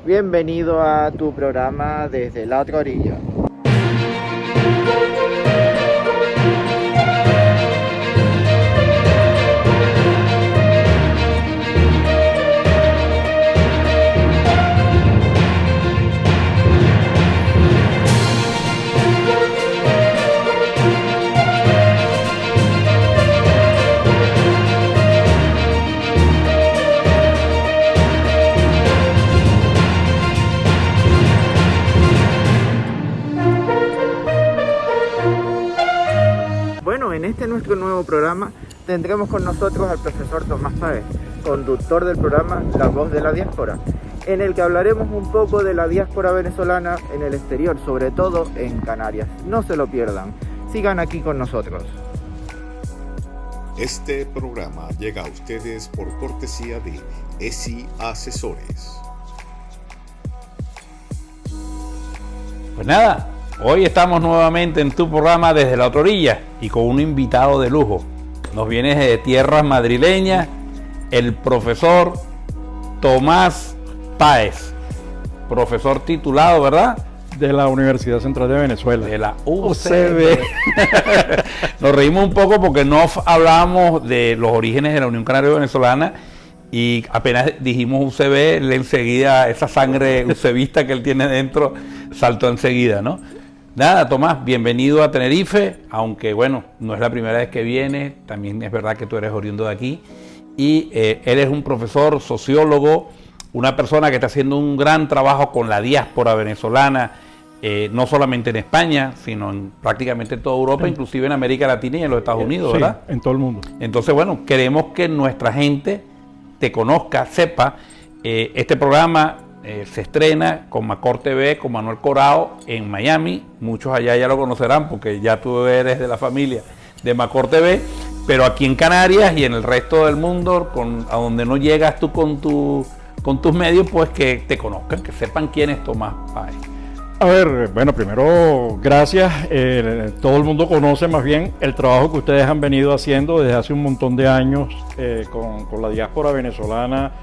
Bienvenido a tu programa Desde la Otra Orilla. En este nuestro nuevo programa tendremos con nosotros al profesor Tomás Páez, conductor del programa La Voz de la Diáspora, en el que hablaremos un poco de la diáspora venezolana en el exterior, sobre todo en Canarias. No se lo pierdan, sigan aquí con nosotros. Este programa llega a ustedes por cortesía de ESI Asesores. Pues nada, hoy estamos nuevamente en tu programa Desde la Otra Orilla y con un invitado de lujo. Nos viene de tierras madrileñas el profesor Tomás Páez, profesor titulado, ¿verdad? De la Universidad Central de Venezuela. De la UCB. Nos reímos un poco porque no hablamos de los orígenes de la Unión Canaria Venezolana y apenas dijimos UCB, enseguida esa sangre UCBista que él tiene dentro saltó enseguida, ¿no? Nada, Tomás, bienvenido a Tenerife, aunque bueno, no es la primera vez que vienes, también es verdad que tú eres oriundo de aquí, y eres un profesor, sociólogo, una persona que está haciendo un gran trabajo con la diáspora venezolana, no solamente en España, sino en prácticamente toda Europa, inclusive en América Latina y en los Estados Unidos, sí, ¿verdad? En todo el mundo. Entonces, bueno, queremos que nuestra gente te conozca, sepa, este programa se estrena con Macor TV, con Manuel Corao en Miami. Muchos allá ya lo conocerán porque ya tú eres de la familia de Macor TV, pero aquí en Canarias y en el resto del mundo, a donde no llegas tú con tus medios, pues que te conozcan, que sepan quién es Tomás Páez. A ver, bueno, primero, gracias. Todo el mundo conoce más bien el trabajo que ustedes han venido haciendo desde hace un montón de años con la diáspora venezolana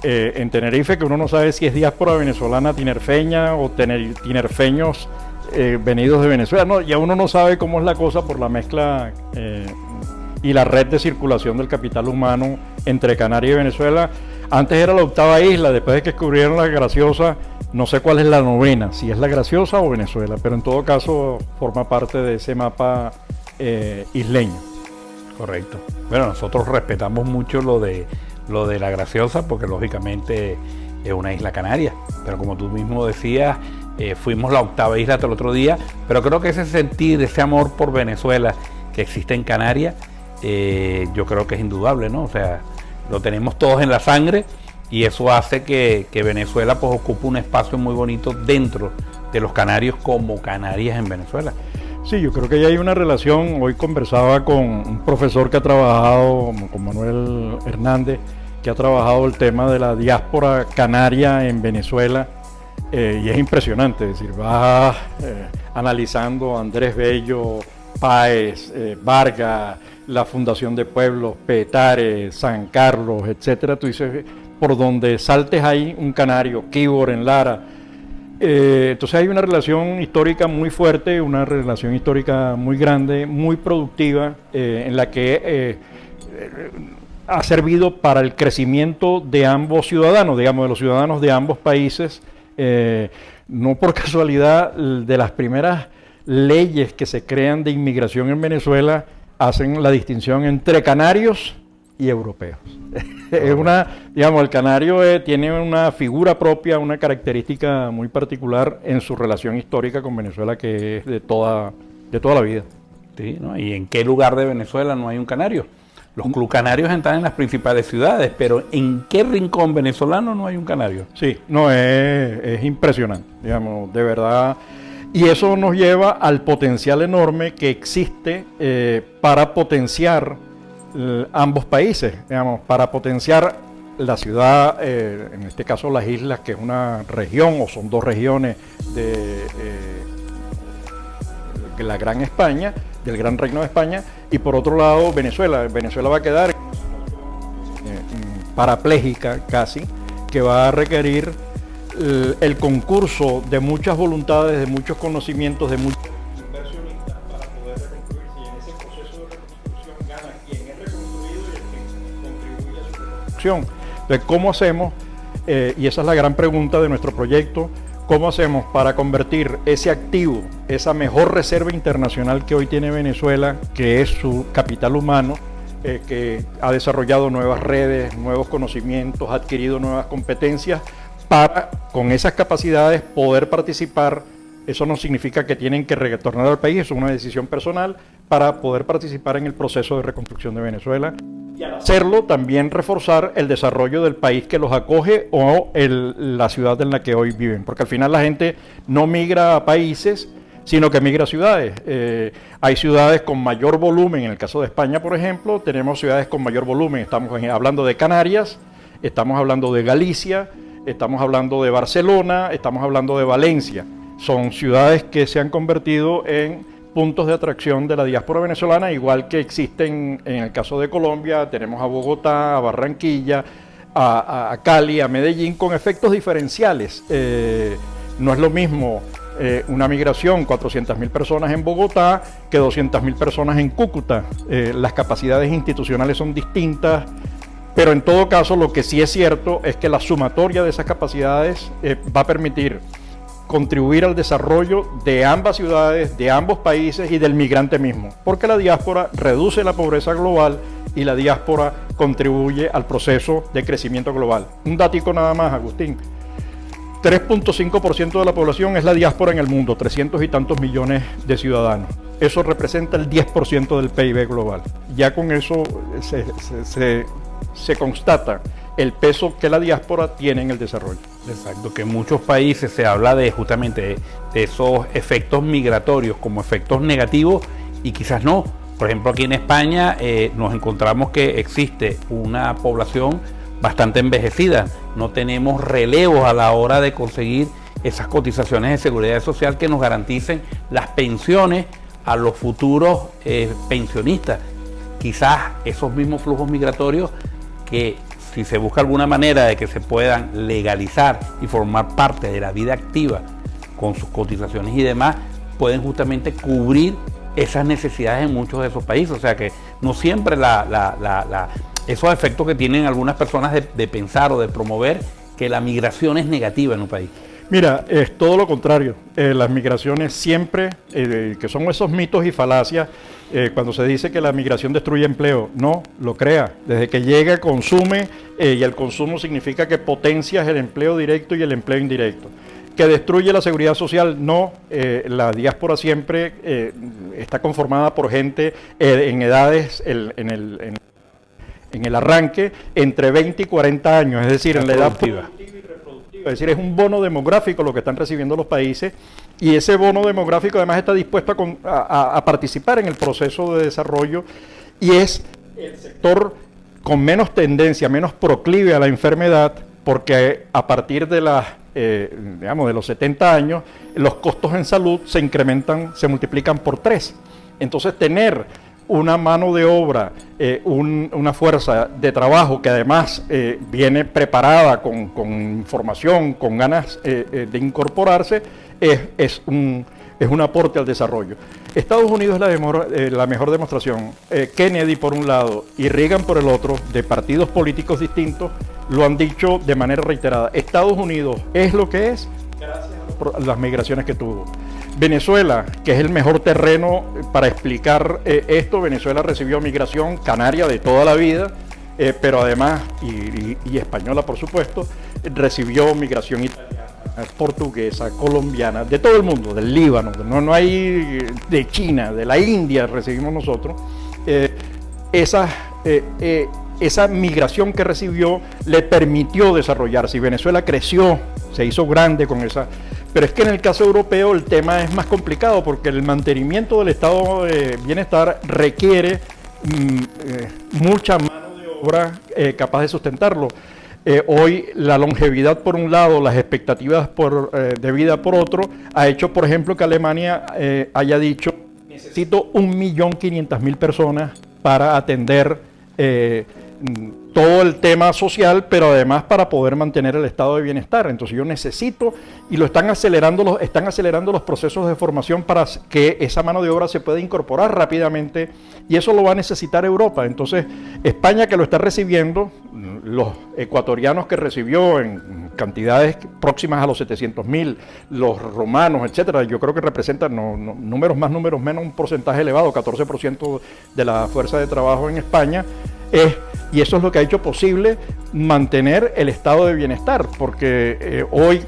en Tenerife, que uno no sabe si es diáspora venezolana tinerfeña o tinerfeños venidos de Venezuela. No, ya uno no sabe cómo es la cosa por la mezcla y la red de circulación del capital humano entre Canarias y Venezuela. Antes era la octava isla, después de que descubrieron la Graciosa, no sé cuál es la novena, si es la Graciosa o Venezuela, pero en todo caso forma parte de ese mapa isleño. Correcto. Bueno, nosotros respetamos mucho lo de la Graciosa porque lógicamente es una isla canaria, pero como tú mismo decías, fuimos la octava isla hasta el otro día, pero creo que ese sentir, ese amor por Venezuela que existe en Canarias, yo creo que es indudable, ¿no? O sea, lo tenemos todos en la sangre y eso hace que Venezuela pues ocupe un espacio muy bonito dentro de los canarios como Canarias en Venezuela. Sí, yo creo que ya hay una relación. Hoy conversaba con un profesor que ha trabajado, con Manuel Hernández, que ha trabajado el tema de la diáspora canaria en Venezuela, y es impresionante, es decir, va analizando a Andrés Bello, Páez, Vargas, la Fundación de Pueblos, Petare, San Carlos, etcétera. Tú dices, por donde saltes hay un canario, Quíbor en Lara. Entonces hay una relación histórica muy fuerte, una relación histórica muy grande, muy productiva, en la que ha servido para el crecimiento de ambos ciudadanos, digamos, de los ciudadanos de ambos países. No por casualidad, de las primeras leyes que se crean de inmigración en Venezuela hacen la distinción entre canarios y europeos. Es digamos, el canario tiene una figura propia, una característica muy particular en su relación histórica con Venezuela, que es de toda la vida. Sí, ¿no? ¿Y en qué lugar de Venezuela no hay un canario? Los club canarios están en las principales ciudades, pero ¿en qué rincón venezolano no hay un canario? Sí, no, es impresionante, digamos, de verdad. Y eso nos lleva al potencial enorme que existe para potenciar ambos países, digamos, para potenciar la ciudad, en este caso las islas, que es una región o son dos regiones de la Gran España, del Gran Reino de España, y por otro lado Venezuela. Venezuela va a quedar parapléjica casi, que va a requerir el concurso de muchas voluntades, de muchos conocimientos, de muchos inversionistas para poder reconstruir. Si en ese proceso de reconstrucción gana quien es reconstruido y el que contribuye a su reconstrucción. Entonces, ¿cómo hacemos? Y esa es la gran pregunta de nuestro proyecto. ¿Cómo hacemos para convertir ese activo, esa mejor reserva internacional que hoy tiene Venezuela, que es su capital humano, que ha desarrollado nuevas redes, nuevos conocimientos, ha adquirido nuevas competencias, para con esas capacidades poder participar? Eso no significa que tienen que retornar al país, es una decisión personal para poder participar en el proceso de reconstrucción de Venezuela. Y al hacerlo, también reforzar el desarrollo del país que los acoge o la ciudad en la que hoy viven. Porque al final la gente no migra a países, sino que migra a ciudades. Hay ciudades con mayor volumen, en el caso de España, por ejemplo, tenemos ciudades con mayor volumen. Estamos hablando de Canarias, estamos hablando de Galicia, estamos hablando de Barcelona, estamos hablando de Valencia. Son ciudades que se han convertido en puntos de atracción de la diáspora venezolana, igual que existen en el caso de Colombia. Tenemos a Bogotá, a Barranquilla, a Cali, a Medellín, con efectos diferenciales. No es lo mismo una migración, 400.000 personas en Bogotá que 200.000 personas en Cúcuta. Las capacidades institucionales son distintas, pero en todo caso lo que sí es cierto es que la sumatoria de esas capacidades va a permitir contribuir al desarrollo de ambas ciudades, de ambos países y del migrante mismo, porque la diáspora reduce la pobreza global y la diáspora contribuye al proceso de crecimiento global. Un datico nada más, Agustín. 3.5% de la población es la diáspora en el mundo, 300 y tantos millones de ciudadanos. Eso representa el 10% del PIB global. Ya con eso se constata el peso que la diáspora tiene en el desarrollo. Exacto, que en muchos países se habla de justamente de esos efectos migratorios como efectos negativos y quizás no. Por ejemplo, aquí en España nos encontramos que existe una población bastante envejecida, no tenemos relevos a la hora de conseguir esas cotizaciones de seguridad social que nos garanticen las pensiones a los futuros pensionistas. Quizás esos mismos flujos migratorios que, si se busca alguna manera de que se puedan legalizar y formar parte de la vida activa con sus cotizaciones y demás, pueden justamente cubrir esas necesidades en muchos de esos países. O sea que no siempre esos efectos que tienen algunas personas de pensar o de promover que la migración es negativa en un país. Mira, es todo lo contrario. Las migraciones siempre, que son esos mitos y falacias, cuando se dice que la migración destruye empleo, no, lo crea. Desde que llega, consume, y el consumo significa que potencias el empleo directo y el empleo indirecto. Que destruye la seguridad social, no. La diáspora siempre está conformada por gente en edades, en el arranque, entre 20 y 40 años, es decir, en la edad productiva y reproductiva. Es decir, es un bono demográfico lo que están recibiendo los países, y ese bono demográfico además está dispuesto a participar en el proceso de desarrollo, y es el sector con menos tendencia, menos proclive a la enfermedad, porque a partir de de los 70 años, los costos en salud se incrementan, se multiplican por 3. Entonces, tener una mano de obra, una fuerza de trabajo que además viene preparada con información, con ganas de incorporarse, es un aporte al desarrollo. Estados Unidos es la mejor demostración. Kennedy por un lado y Reagan por el otro, de partidos políticos distintos, lo han dicho de manera reiterada. Estados Unidos es lo que es gracias a las migraciones que tuvo. Venezuela, que es el mejor terreno para explicar esto, Venezuela recibió migración canaria de toda la vida, pero además, y española por supuesto, recibió migración italiana, portuguesa, colombiana, de todo el mundo, del Líbano, no hay de China, de la India recibimos nosotros. Esa migración que recibió le permitió desarrollarse, y Venezuela creció, se hizo grande con esa. Pero es que en el caso europeo el tema es más complicado, porque el mantenimiento del estado de bienestar requiere mucha mano de obra capaz de sustentarlo. Hoy la longevidad por un lado, las expectativas de vida por otro, ha hecho, por ejemplo, que Alemania haya dicho: necesito 1.500.000 personas para atender todo el tema social, pero además para poder mantener el estado de bienestar. Entonces yo necesito, y lo están acelerando los procesos de formación para que esa mano de obra se pueda incorporar rápidamente, y eso lo va a necesitar Europa. Entonces España, que lo está recibiendo, los ecuatorianos que recibió en cantidades próximas a los 700.000, los romanos, etcétera, yo creo que representan números más, números menos, un porcentaje elevado, 14% de la fuerza de trabajo en España, y eso es lo que ha hecho posible mantener el estado de bienestar, porque hoy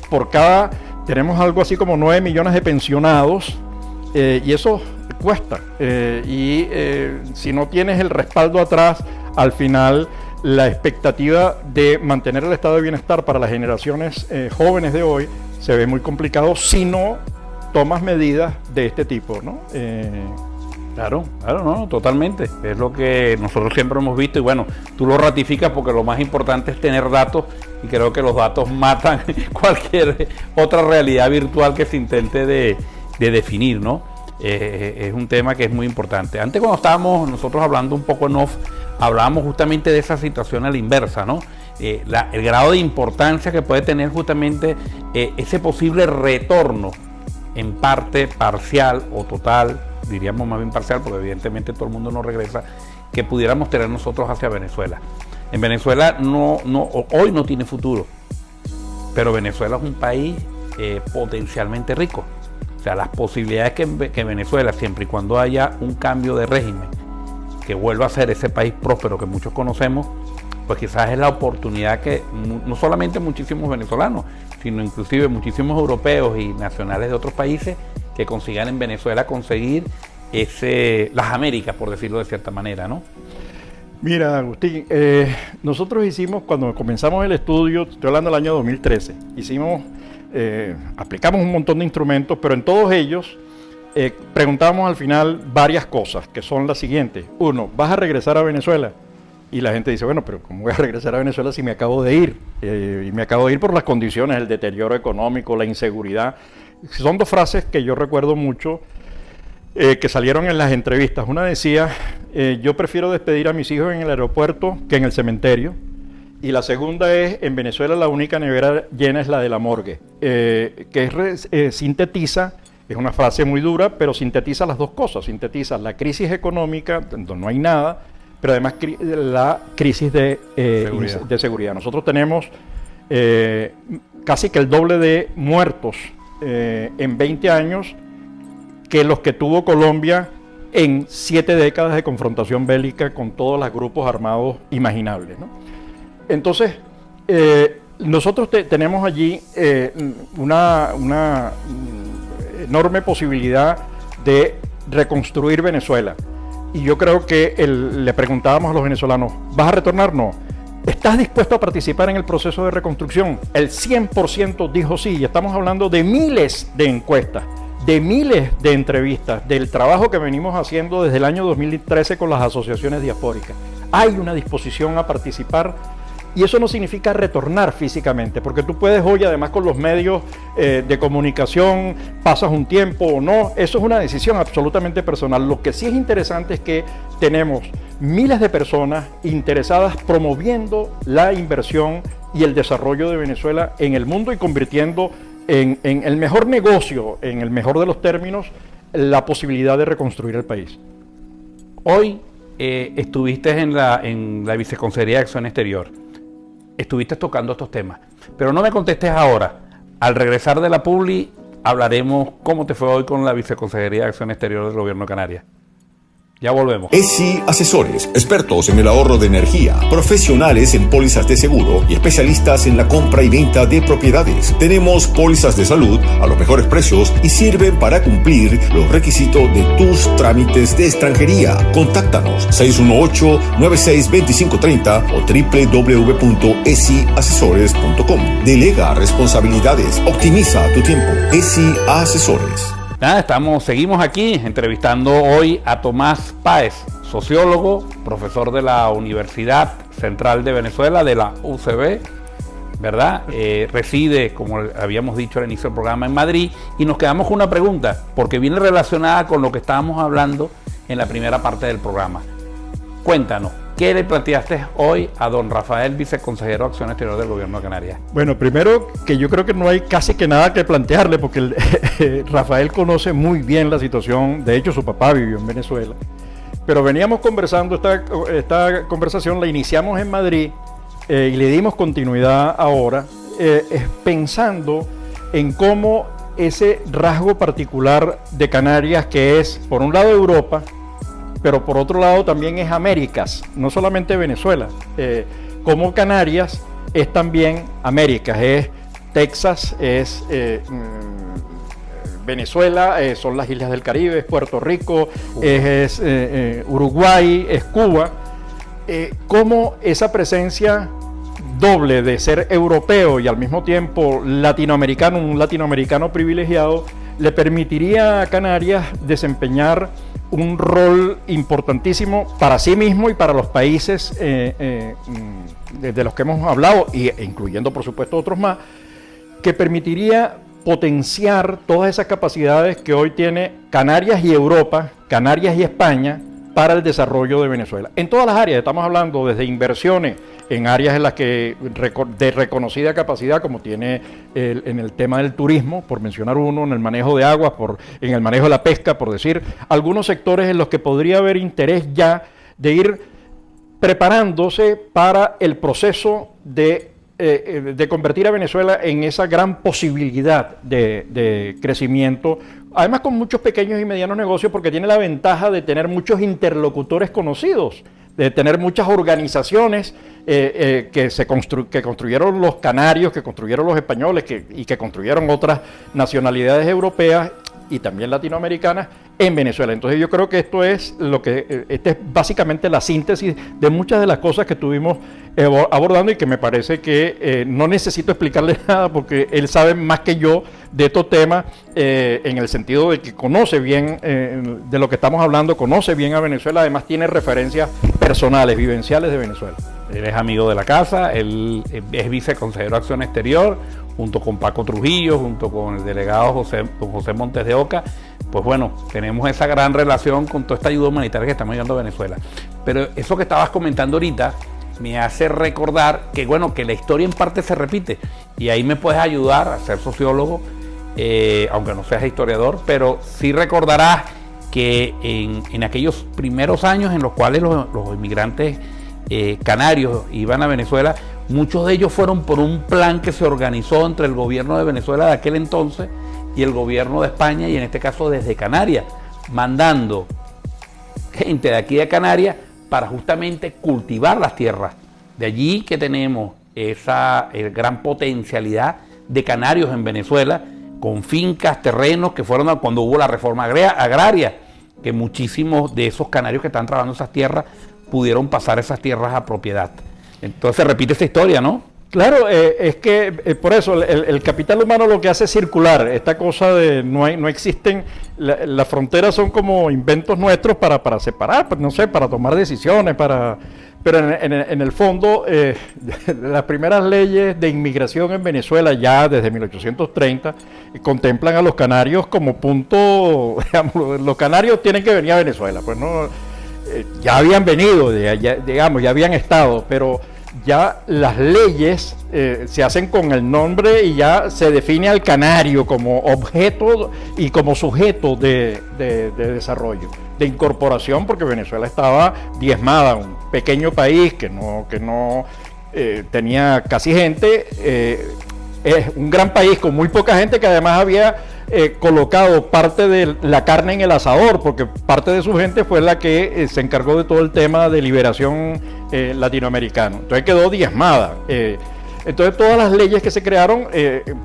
tenemos algo así como 9 millones de pensionados, y eso cuesta, si no tienes el respaldo atrás, al final la expectativa de mantener el estado de bienestar para las generaciones jóvenes de hoy se ve muy complicado si no tomas medidas de este tipo, ¿no? Claro, no, totalmente. Es lo que nosotros siempre hemos visto, y bueno, tú lo ratificas porque lo más importante es tener datos, y creo que los datos matan cualquier otra realidad virtual que se intente de definir, ¿no? Es un tema que es muy importante. Antes, cuando estábamos nosotros hablando un poco en off, hablábamos justamente de esa situación a la inversa, ¿no? El grado de importancia que puede tener justamente ese posible retorno, en parte parcial o total, diríamos más bien parcial, porque evidentemente todo el mundo no regresa, que pudiéramos tener nosotros hacia Venezuela. En Venezuela hoy no tiene futuro, pero Venezuela es un país potencialmente rico. O sea, las posibilidades que Venezuela, siempre y cuando haya un cambio de régimen, que vuelva a ser ese país próspero que muchos conocemos, pues quizás es la oportunidad que no solamente muchísimos venezolanos, sino inclusive muchísimos europeos y nacionales de otros países que consigan en Venezuela conseguir las Américas, por decirlo de cierta manera, ¿no? Mira, Agustín, nosotros hicimos, cuando comenzamos el estudio, estoy hablando del año 2013, aplicamos un montón de instrumentos, pero en todos ellos preguntamos al final varias cosas, que son las siguientes. Uno, ¿vas a regresar a Venezuela? Y la gente dice, bueno, pero ¿cómo voy a regresar a Venezuela si me acabo de ir? Y me acabo de ir por las condiciones, el deterioro económico, la inseguridad. Son dos frases que yo recuerdo mucho, que salieron en las entrevistas. Una decía, yo prefiero despedir a mis hijos en el aeropuerto que en el cementerio. Y la segunda es, en Venezuela la única nevera llena es la de la morgue, que sintetiza, es una frase muy dura, pero sintetiza las dos cosas. Sintetiza la crisis económica, donde no hay nada, pero además la crisis de seguridad. Nosotros tenemos casi que el doble de muertos en 20 años que los que tuvo Colombia en 7 décadas de confrontación bélica con todos los grupos armados imaginables, ¿no? Entonces, nosotros tenemos allí una enorme posibilidad de reconstruir Venezuela. Y yo creo que le preguntábamos a los venezolanos, ¿vas a retornar? No. ¿Estás dispuesto a participar en el proceso de reconstrucción? El 100% dijo sí, y estamos hablando de miles de encuestas, de miles de entrevistas, del trabajo que venimos haciendo desde el año 2013 con las asociaciones diaspóricas. Hay una disposición a participar. Y eso no significa retornar físicamente, porque tú puedes hoy, además con los medios de comunicación, pasas un tiempo o no, eso es una decisión absolutamente personal. Lo que sí es interesante es que tenemos miles de personas interesadas promoviendo la inversión y el desarrollo de Venezuela en el mundo y convirtiendo en el mejor negocio, en el mejor de los términos, la posibilidad de reconstruir el país. Hoy estuviste en la Viceconsejería de Acción Exterior. Estuviste tocando estos temas, pero no me contestes ahora. Al regresar de la Publi hablaremos cómo te fue hoy con la Viceconsejería de Acción Exterior del Gobierno de Canarias. Ya volvemos. ESI Asesores, expertos en el ahorro de energía, profesionales en pólizas de seguro y especialistas en la compra y venta de propiedades. Tenemos pólizas de salud a los mejores precios y sirven para cumplir los requisitos de tus trámites de extranjería. Contáctanos 618-962530 o www.esiasesores.com. Delega responsabilidades, optimiza tu tiempo. ESI Asesores. Seguimos aquí entrevistando hoy a Tomás Páez, sociólogo, profesor de la Universidad Central de Venezuela, de la UCB, ¿verdad? Reside, como habíamos dicho al inicio del programa, en Madrid, y nos quedamos con una pregunta, porque viene relacionada con lo que estábamos hablando en la primera parte del programa. Cuéntanos, ¿Qué le planteaste hoy a don Rafael, viceconsejero de Acción Exterior del Gobierno de Canarias? Bueno, primero que yo creo que no hay casi que nada que plantearle, porque Rafael conoce muy bien la situación. De hecho, su papá vivió en Venezuela. Pero veníamos conversando, esta conversación la iniciamos en Madrid y le dimos continuidad ahora, pensando en cómo ese rasgo particular de Canarias, que es por un lado Europa, pero por otro lado también es Américas, no solamente Venezuela, como Canarias es también Américas, es Texas, es Venezuela, son las islas del Caribe, es Puerto Rico, es Uruguay, es Cuba, cómo esa presencia doble de ser europeo y al mismo tiempo latinoamericano, un latinoamericano privilegiado, le permitiría a Canarias desempeñar un rol importantísimo para sí mismo y para los países de los que hemos hablado, e incluyendo por supuesto otros más, que permitiría potenciar todas esas capacidades que hoy tiene Canarias y Europa, Canarias y España, para el desarrollo de Venezuela. En todas las áreas, estamos hablando desde inversiones en áreas en las que de reconocida capacidad, como tiene en el tema del turismo, por mencionar uno, en el manejo de aguas, en el manejo de la pesca, por decir, algunos sectores en los que podría haber interés ya de ir preparándose para el proceso de convertir a Venezuela en esa gran posibilidad de crecimiento, además con muchos pequeños y medianos negocios, porque tiene la ventaja de tener muchos interlocutores conocidos, de tener muchas organizaciones que construyeron los canarios, que construyeron los españoles y que construyeron otras nacionalidades europeas y también latinoamericanas en Venezuela. Entonces yo creo que esta es básicamente la síntesis de muchas de las cosas que estuvimos abordando y que me parece que no necesito explicarle nada porque él sabe más que yo de estos temas en el sentido de que conoce bien de lo que estamos hablando, conoce bien a Venezuela, además tiene referencias personales, vivenciales de Venezuela. Él es amigo de la casa, él es viceconsejero de Acción Exterior, junto con Paco Trujillo, junto con el delegado José Montes de Oca. Pues bueno, tenemos esa gran relación con toda esta ayuda humanitaria que estamos llevando a Venezuela. Pero eso que estabas comentando ahorita me hace recordar que, bueno, que la historia en parte se repite. Y ahí me puedes ayudar a ser sociólogo, aunque no seas historiador, pero sí recordarás que en aquellos primeros años en los cuales los inmigrantes canarios iban a Venezuela, muchos de ellos fueron por un plan que se organizó entre el gobierno de Venezuela de aquel entonces y el gobierno de España, y en este caso desde Canarias, mandando gente de aquí de Canarias para justamente cultivar las tierras. De allí que tenemos esa gran potencialidad de canarios en Venezuela, con fincas, terrenos que fueron cuando hubo la reforma agraria, que muchísimos de esos canarios que están trabajando esas tierras pudieron pasar esas tierras a propiedad. Entonces se repite esta historia, ¿no? Claro, es que por eso el capital humano lo que hace es circular. Esta cosa de no existen, las fronteras son como inventos nuestros para separar, no sé, para tomar decisiones, pero en el fondo las primeras leyes de inmigración en Venezuela ya desde 1830 contemplan a los canarios como punto, digamos, los canarios tienen que venir a Venezuela, pues no, ya habían venido, ya habían estado, pero ya las leyes se hacen con el nombre y ya se define al canario como objeto y como sujeto de desarrollo, de incorporación, porque Venezuela estaba diezmada, un pequeño país que no tenía casi gente, es un gran país con muy poca gente que además había colocado parte de la carne en el asador, porque parte de su gente fue la que se encargó de todo el tema de liberación latinoamericano. Entonces quedó diezmada. Entonces todas las leyes que se crearon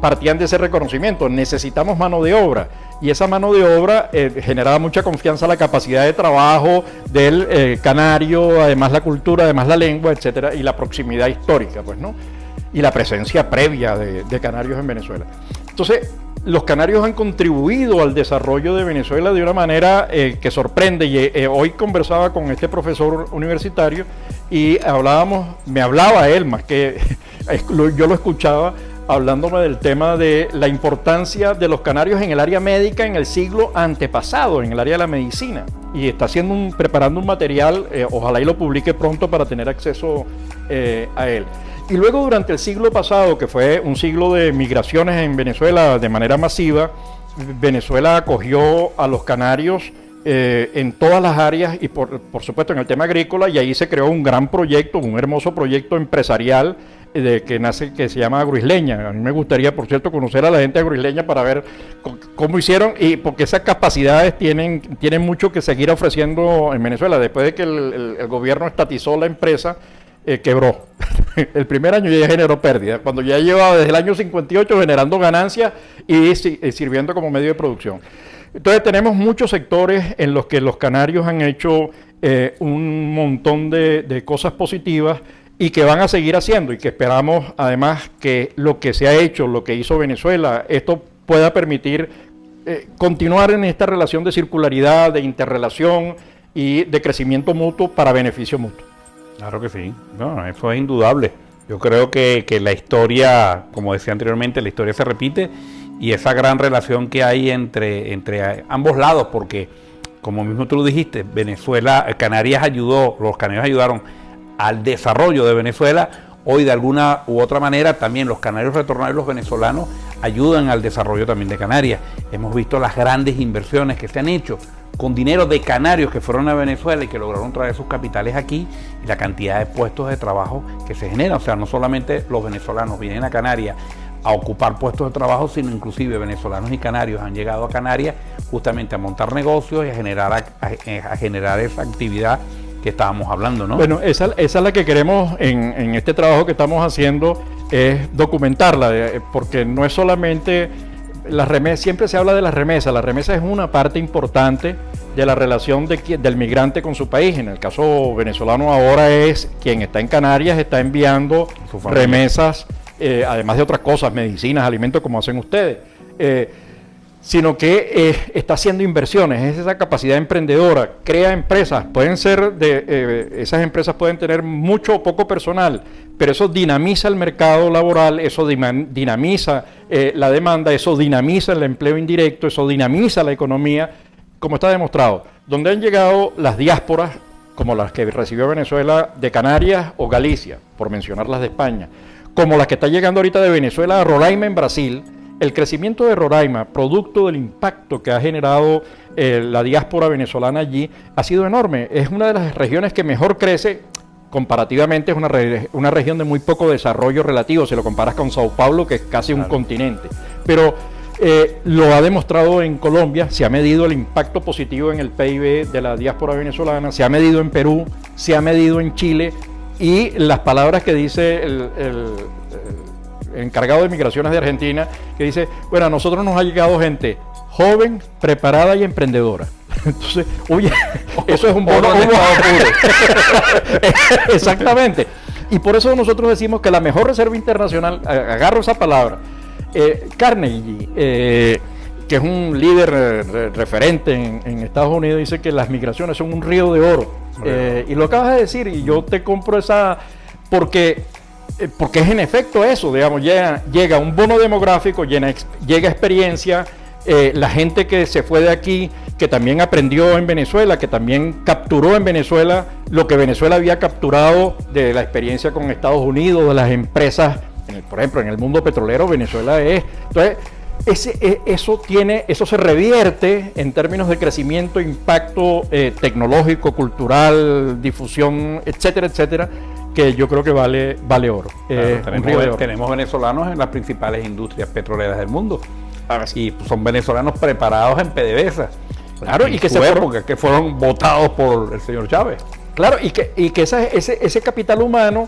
partían de ese reconocimiento. Necesitamos mano de obra. Y esa mano de obra generaba mucha confianza en la capacidad de trabajo del canario, además la cultura, además la lengua, etcétera, y la proximidad histórica, pues, ¿no? Y la presencia previa de canarios en Venezuela. Entonces, los canarios han contribuido al desarrollo de Venezuela de una manera que sorprende. Y hoy conversaba con este profesor universitario y me hablaba él, más que yo lo escuchaba, hablándome del tema de la importancia de los canarios en el área médica en el siglo antepasado, en el área de la medicina. y está preparando un material, ojalá y lo publique pronto para tener acceso a él. Y luego durante el siglo pasado, que fue un siglo de migraciones en Venezuela de manera masiva, Venezuela acogió a los canarios en todas las áreas y por supuesto en el tema agrícola, y ahí se creó un gran proyecto, un hermoso proyecto empresarial que se llama Agroisleña. A mí me gustaría, por cierto, conocer a la gente de Agroisleña para ver cómo hicieron, y porque esas capacidades tienen mucho que seguir ofreciendo en Venezuela. Después de que el gobierno estatizó la empresa, quebró. El primer año ya generó pérdida, cuando ya llevaba desde el año 58 generando ganancias y sirviendo como medio de producción. Entonces tenemos muchos sectores en los que los canarios han hecho un montón de cosas positivas y que van a seguir haciendo, y que esperamos además que lo que se ha hecho, lo que hizo Venezuela, esto pueda permitir continuar en esta relación de circularidad, de interrelación y de crecimiento mutuo para beneficio mutuo. Claro que sí, no, eso es indudable. Yo creo que la historia, como decía anteriormente, la historia se repite, y esa gran relación que hay entre ambos lados, porque como mismo tú lo dijiste, Canarias ayudó, los canarios ayudaron al desarrollo de Venezuela. Hoy de alguna u otra manera también los canarios retornados y los venezolanos ayudan al desarrollo también de Canarias. Hemos visto las grandes inversiones que se han hecho con dinero de canarios que fueron a Venezuela y que lograron traer sus capitales aquí, y la cantidad de puestos de trabajo que se generan. O sea, no solamente los venezolanos vienen a Canarias a ocupar puestos de trabajo, sino inclusive venezolanos y canarios han llegado a Canarias justamente a montar negocios y a generar esa actividad que estábamos hablando, ¿no? Bueno, esa es la que queremos en este trabajo que estamos haciendo, es documentarla, porque no es solamente las remesas. Siempre se habla de las remesas. La remesa es una parte importante de la relación del migrante con su país. En el caso venezolano ahora es quien está en Canarias, está enviando remesas, además de otras cosas, medicinas, alimentos, como hacen ustedes. Sino que está haciendo inversiones, es esa capacidad emprendedora, crea empresas, esas empresas pueden tener mucho o poco personal, pero eso dinamiza el mercado laboral, eso dinamiza la demanda, eso dinamiza el empleo indirecto, eso dinamiza la economía, como está demostrado. Donde han llegado las diásporas, como las que recibió Venezuela de Canarias o Galicia, por mencionar las de España, como las que está llegando ahorita de Venezuela a Roraima en Brasil. El crecimiento de Roraima, producto del impacto que ha generado la diáspora venezolana allí, ha sido enorme. Es una de las regiones que mejor crece, comparativamente es una región de muy poco desarrollo relativo, si lo comparas con Sao Paulo, que es casi un continente. Pero lo ha demostrado en Colombia, se ha medido el impacto positivo en el PIB de la diáspora venezolana, se ha medido en Perú, se ha medido en Chile, y las palabras que dice el encargado de migraciones de Argentina, que dice, bueno, a nosotros nos ha llegado gente joven, preparada y emprendedora. Entonces, oye, eso es un bono de estado puro. Exactamente. Y por eso nosotros decimos que la mejor reserva internacional, agarro esa palabra, Carnegie, que es un líder referente en Estados Unidos, dice que las migraciones son un río de oro. Y lo acabas de decir, y yo te compro esa, porque es en efecto eso, digamos, llega un bono demográfico, llega experiencia, la gente que se fue de aquí, que también aprendió en Venezuela, que también capturó en Venezuela lo que Venezuela había capturado de la experiencia con Estados Unidos, de las empresas, por ejemplo, en el mundo petrolero, Venezuela es. Entonces, eso se revierte en términos de crecimiento, impacto tecnológico, cultural, difusión, etcétera, etcétera, que yo creo que vale oro. Claro, tenemos venezolanos en las principales industrias petroleras del mundo. Y son venezolanos preparados en PDVSA. Claro, y que que fueron votados por el señor Chávez. Claro, y que ese capital humano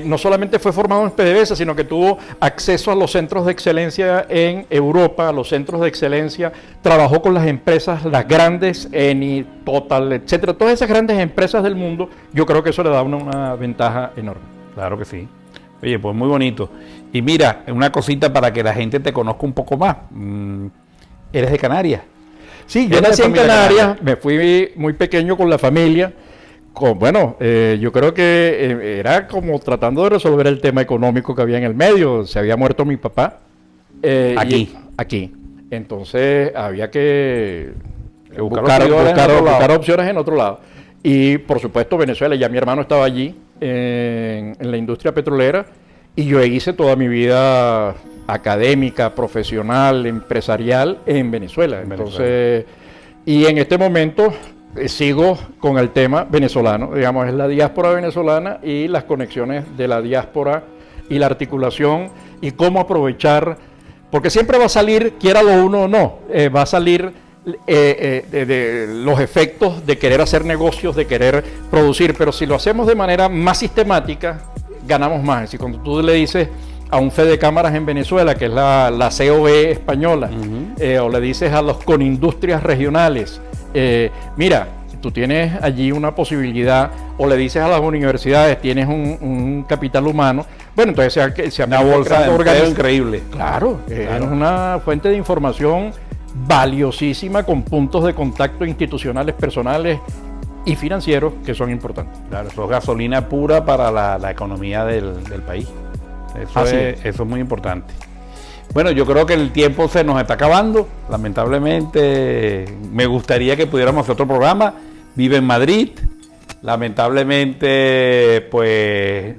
no solamente fue formado en PDVSA, sino que tuvo acceso a los centros de excelencia en Europa, a los centros de excelencia, trabajó con las empresas, las grandes, Eni, Total, etcétera, todas esas grandes empresas del mundo. Yo creo que eso le da una ventaja enorme. Claro que sí. Oye, pues muy bonito. Y mira, una cosita para que la gente te conozca un poco más. ¿Eres de Canarias? Sí, yo nací en Canarias, me fui muy pequeño con la familia. Yo creo que era como tratando de resolver el tema económico que había en el medio. Se había muerto mi papá. Aquí. Aquí. Entonces había que buscar opciones en otro lado. Y por supuesto Venezuela, ya mi hermano estaba allí en la industria petrolera y yo hice toda mi vida académica, profesional, empresarial en Venezuela. Entonces, y en este momento sigo con el tema venezolano, digamos, es la diáspora venezolana y las conexiones de la diáspora y la articulación y cómo aprovechar, porque siempre va a salir, quiera lo uno o no, va a salir de los efectos de querer hacer negocios, de querer producir, pero si lo hacemos de manera más sistemática, ganamos más. Es decir, cuando tú le dices a un Fede Cámaras en Venezuela, que es la COB española, o le dices a los Conindustrias regionales, mira, tú tienes allí una posibilidad, o le dices a las universidades, tienes un capital humano, bueno, entonces se una bolsa de empleo increíble. Claro, es una fuente de información valiosísima con puntos de contacto institucionales, personales y financieros que son importantes. Claro, eso es gasolina pura para la economía del país. Eso es muy importante. Bueno, yo creo que el tiempo se nos está acabando. Lamentablemente, me gustaría que pudiéramos hacer otro programa. Vive en Madrid. Lamentablemente, pues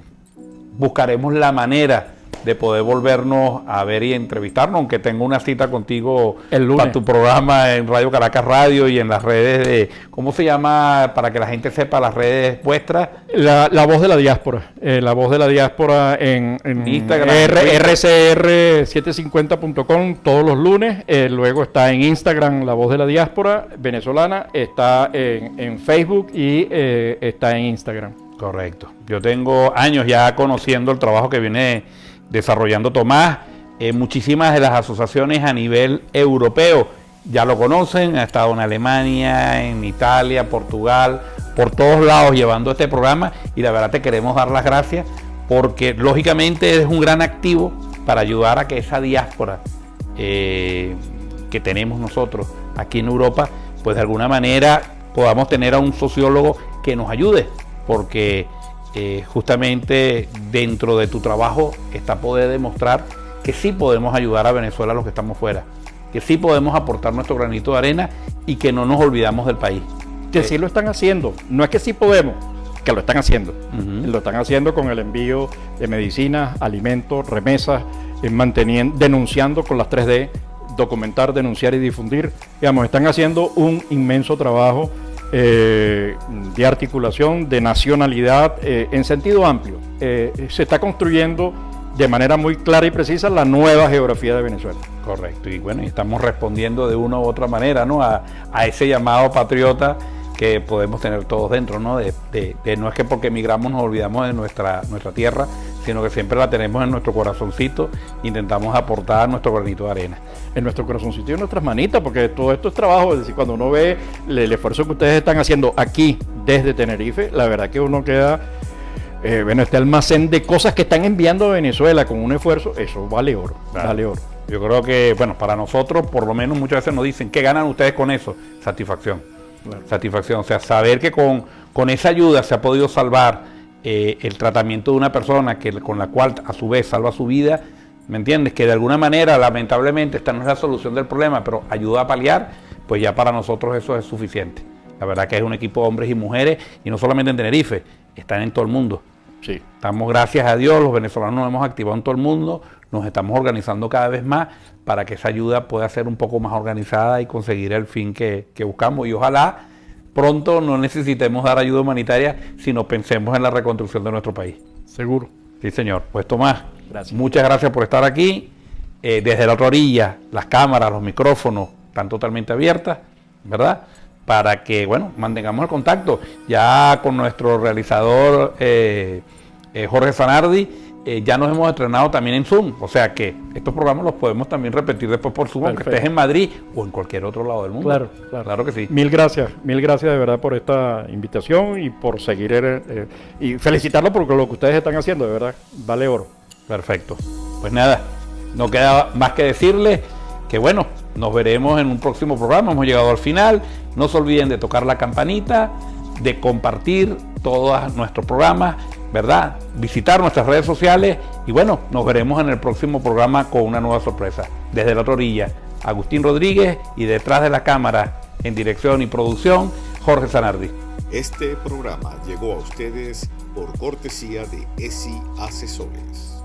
buscaremos la manera de poder volvernos a ver y entrevistarnos, aunque tengo una cita contigo el lunes para tu programa en Radio Caracas Radio y en las redes de, ¿cómo se llama? Para que la gente sepa las redes vuestras. La Voz de la Diáspora, La Voz de la Diáspora en Instagram, rcr750.com todos los lunes, luego está en Instagram La Voz de la Diáspora venezolana, está en Facebook y está en Instagram. Correcto. Yo tengo años ya conociendo el trabajo que viene desarrollando Tomás. Muchísimas de las asociaciones a nivel europeo ya lo conocen, ha estado en Alemania, en Italia, Portugal, por todos lados llevando este programa, y la verdad te queremos dar las gracias porque lógicamente es un gran activo para ayudar a que esa diáspora que tenemos nosotros aquí en Europa, pues de alguna manera podamos tener a un sociólogo que nos ayude, porque justamente dentro de tu trabajo está poder demostrar que sí podemos ayudar a Venezuela a los que estamos fuera, que sí podemos aportar nuestro granito de arena y que no nos olvidamos del país. Que sí lo están haciendo, no es que sí podemos, que lo están haciendo. Lo están haciendo con el envío de medicinas, alimentos, remesas, denunciando con las 3D, documentar, denunciar y difundir. Digamos, están haciendo un inmenso trabajo de articulación, de nacionalidad, en sentido amplio. Se está construyendo de manera muy clara y precisa la nueva geografía de Venezuela. Correcto, y bueno, y estamos respondiendo de una u otra manera, ¿no? A ese llamado patriota que podemos tener todos dentro, ¿no? De no es que porque emigramos nos olvidamos de nuestra tierra, sino que siempre la tenemos en nuestro corazoncito, intentamos aportar nuestro granito de arena. En nuestro corazoncito y en nuestras manitas, porque todo esto es trabajo, es decir, cuando uno ve el esfuerzo que ustedes están haciendo aquí desde Tenerife, la verdad que uno queda, este almacén de cosas que están enviando a Venezuela con un esfuerzo, eso vale oro, claro. Vale oro. Yo creo que, bueno, para nosotros, por lo menos muchas veces nos dicen, ¿qué ganan ustedes con eso? Satisfacción. Claro. Satisfacción, o sea, saber que con esa ayuda se ha podido salvar el tratamiento de una persona con la cual a su vez salva su vida, ¿me entiendes? Que de alguna manera, lamentablemente, esta no es la solución del problema, pero ayuda a paliar, pues ya para nosotros eso es suficiente. La verdad que es un equipo de hombres y mujeres, y no solamente en Tenerife, están en todo el mundo. Sí. Estamos, gracias a Dios, los venezolanos nos hemos activado en todo el mundo, nos estamos organizando cada vez más para que esa ayuda pueda ser un poco más organizada y conseguir el fin que buscamos, y ojalá pronto no necesitemos dar ayuda humanitaria, sino pensemos en la reconstrucción de nuestro país. Seguro. Sí, señor. Pues Tomás, gracias. Muchas gracias por estar aquí. Desde la otra orilla, las cámaras, los micrófonos están totalmente abiertas, ¿verdad? Para que, bueno, mantengamos el contacto. Ya con nuestro realizador Jorge Zanardi, ya nos hemos estrenado también en Zoom, o sea que estos programas los podemos también repetir después por Zoom, aunque estés en Madrid o en cualquier otro lado del mundo. Claro que sí. Mil gracias de verdad por esta invitación y por seguir y felicitarlo por lo que ustedes están haciendo, de verdad, vale oro. Perfecto. Pues nada, no queda más que decirles que bueno, nos veremos en un próximo programa, hemos llegado al final, no se olviden de tocar la campanita, de compartir todos nuestros programas, ¿verdad? Visitar nuestras redes sociales y bueno, nos veremos en el próximo programa con una nueva sorpresa. Desde la otra orilla, Agustín Rodríguez, y detrás de la cámara, En dirección y producción, Jorge Zanardi. Este programa llegó a ustedes por cortesía de ESI Asesores.